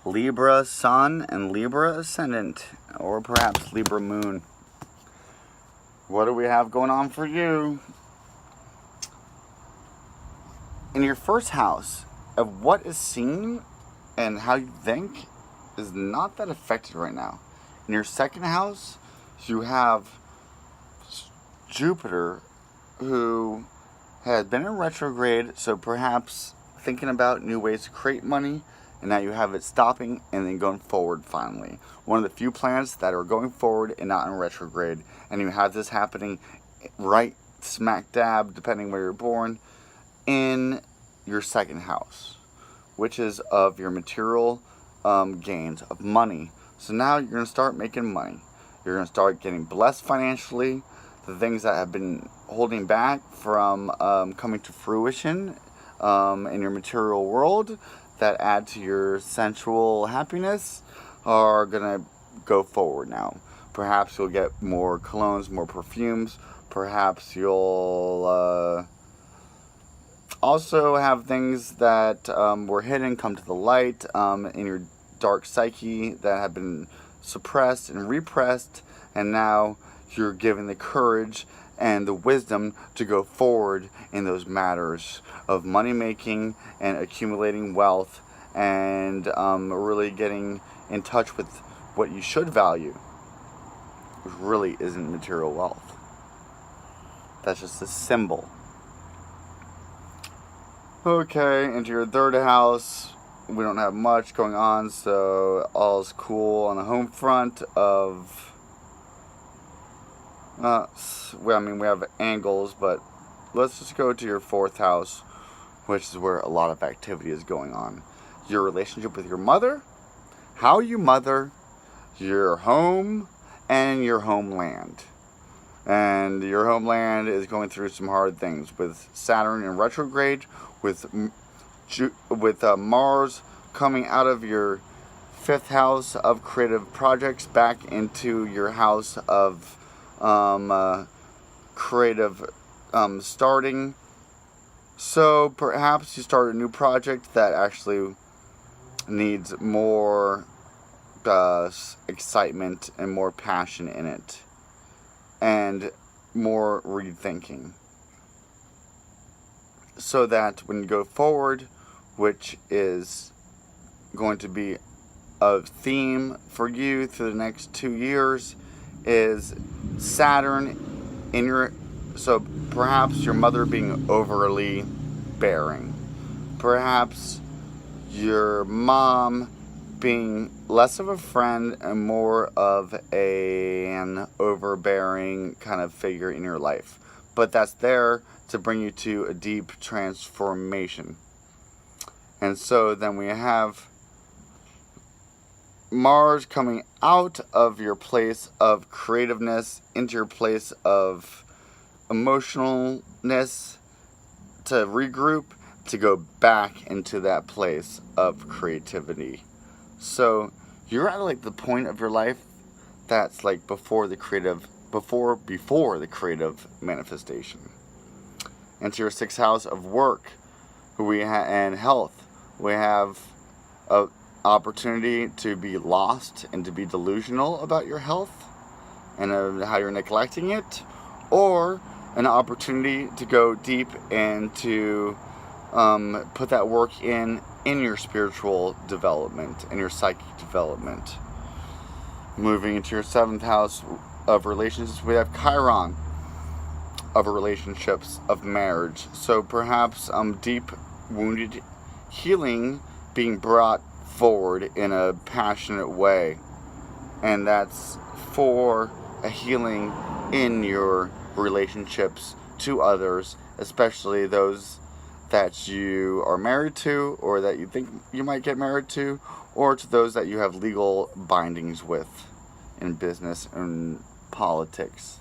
Libra Sun and Libra Ascendant, or perhaps Libra Moon. What do we have going on for you? In your first house, of what is seen and how you think is not that affected right now. In your second house, you have Jupiter, who has been in retrograde, so perhaps thinking about new ways to create money, and now you have it stopping and then going forward finally. One of the few planets that are going forward and not in retrograde, and you have this happening right smack dab, depending where you're born, in your second house, which is of your material gains of money. So now you're going to start making money. You're going to start getting blessed financially. The things that have been holding back from coming to fruition in your material world that add to your sensual happiness are going to go forward now. Perhaps you'll get more colognes, more perfumes. Perhaps you'll also have things that were hidden come to the light in your dark psyche that have been suppressed and repressed, and now you're given the courage and the wisdom to go forward in those matters of money making and accumulating wealth and really getting in touch with what you should value, which really isn't material wealth. That's just a symbol. Okay, into your third house, we don't have much going on, so all's cool on the home front of we have angles, but let's just go to your fourth house, which is where a lot of activity is going on. Your relationship with your mother, how you mother, your home, and your homeland. And your homeland is going through some hard things with Saturn in retrograde, with Mars coming out of your fifth house of creative projects back into your house of creative starting. So perhaps you start a new project that actually needs more excitement and more passion in it, and more rethinking, so that when you go forward, which is going to be a theme for you through the next 2 years, is Saturn in your, so perhaps your mother being overly bearing, perhaps your mom being less of a friend and more of an overbearing kind of figure in your life. But that's there to bring you to a deep transformation. And so then we have Mars coming out of your place of creativeness into your place of emotionalness to regroup, to go back into that place of creativity. So you're at like the point of your life that's like before the creative manifestation. Into your sixth house of work, and health, we have a opportunity to be lost and to be delusional about your health and how you're neglecting it, or an opportunity to go deep and to put that work in your spiritual development and your psychic development. Moving into your seventh house of relationships, we have Chiron of relationships, of marriage. So perhaps deep wounded healing being brought forward in a passionate way, and that's for a healing in your relationships to others, especially those that you are married to, or that you think you might get married to, or to those that you have legal bindings with in business and politics.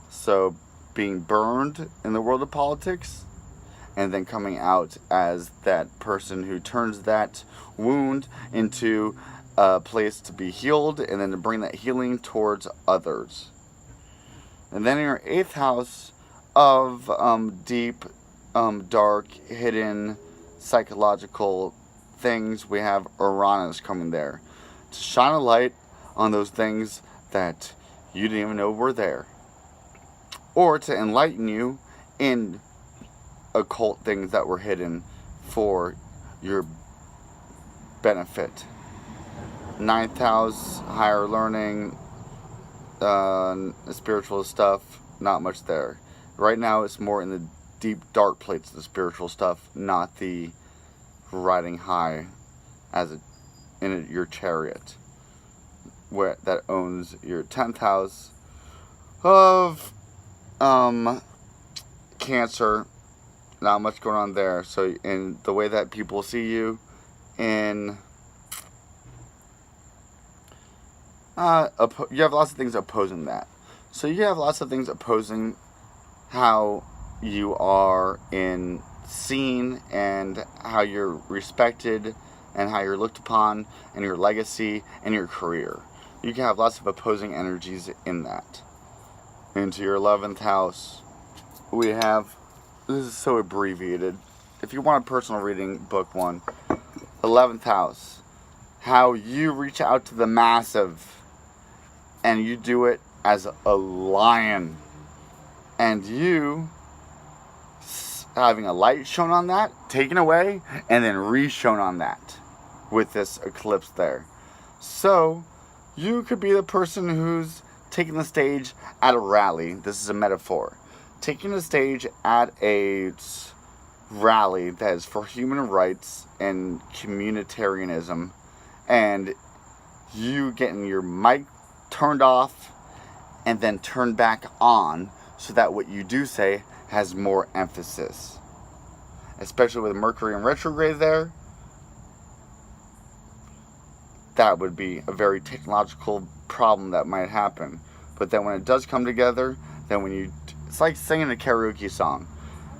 So being burned in the world of politics, and then coming out as that person who turns that wound into a place to be healed, and then to bring that healing towards others. And then in your eighth house of deep, dark, hidden psychological things, we have Uranus coming there to shine a light on those things that you didn't even know were there, or to enlighten you in occult things that were hidden for your benefit. Ninth house, higher learning, spiritual stuff, not much there. Right now it's more in the deep dark plates of the spiritual stuff, not the riding high in your chariot where that owns your 10th house of Cancer. Not much going on there. So in the way that people see you in you have lots of things opposing that. So you have lots of things opposing how you are seen and how you're respected and how you're looked upon and your legacy and your career. You can have lots of opposing energies in that. Into your 11th house, we have, this is so abbreviated. If you want a personal reading, book one. 11th house, how you reach out to the massive and you do it as a lion. And you having a light shown on that, taken away, and then re-shown on that with this eclipse there. So, you could be the person who's taking the stage at a rally. This is a metaphor. Taking the stage at a rally that is for human rights and communitarianism, and you getting your mic turned off and then turned back on so that what you do say has more emphasis. Especially with Mercury in retrograde there, that would be a very technological problem that might happen. But then when it does come together, then it's like singing a karaoke song.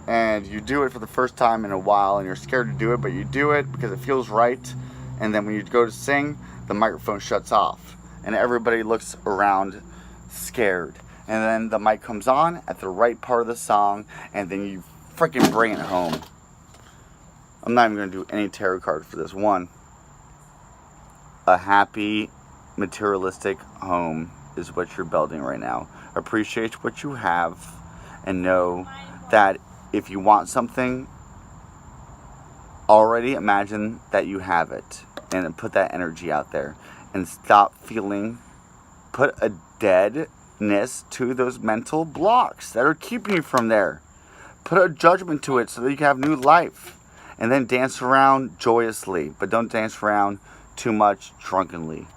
And you do it for the first time in a while and you're scared to do it, but you do it because it feels right. And then when you go to sing, the microphone shuts off. And everybody looks around scared. And then the mic comes on at the right part of the song, and then you freaking bring it home. I'm not even going to do any tarot cards for this one. A happy, materialistic home is what you're building right now. Appreciate what you have, and know that if you want something, already imagine that you have it, and put that energy out there. And stop feeling, put a deadness to those mental blocks that are keeping you from there. Put a judgment to it so that you can have new life. And then dance around joyously, but don't dance around too much drunkenly.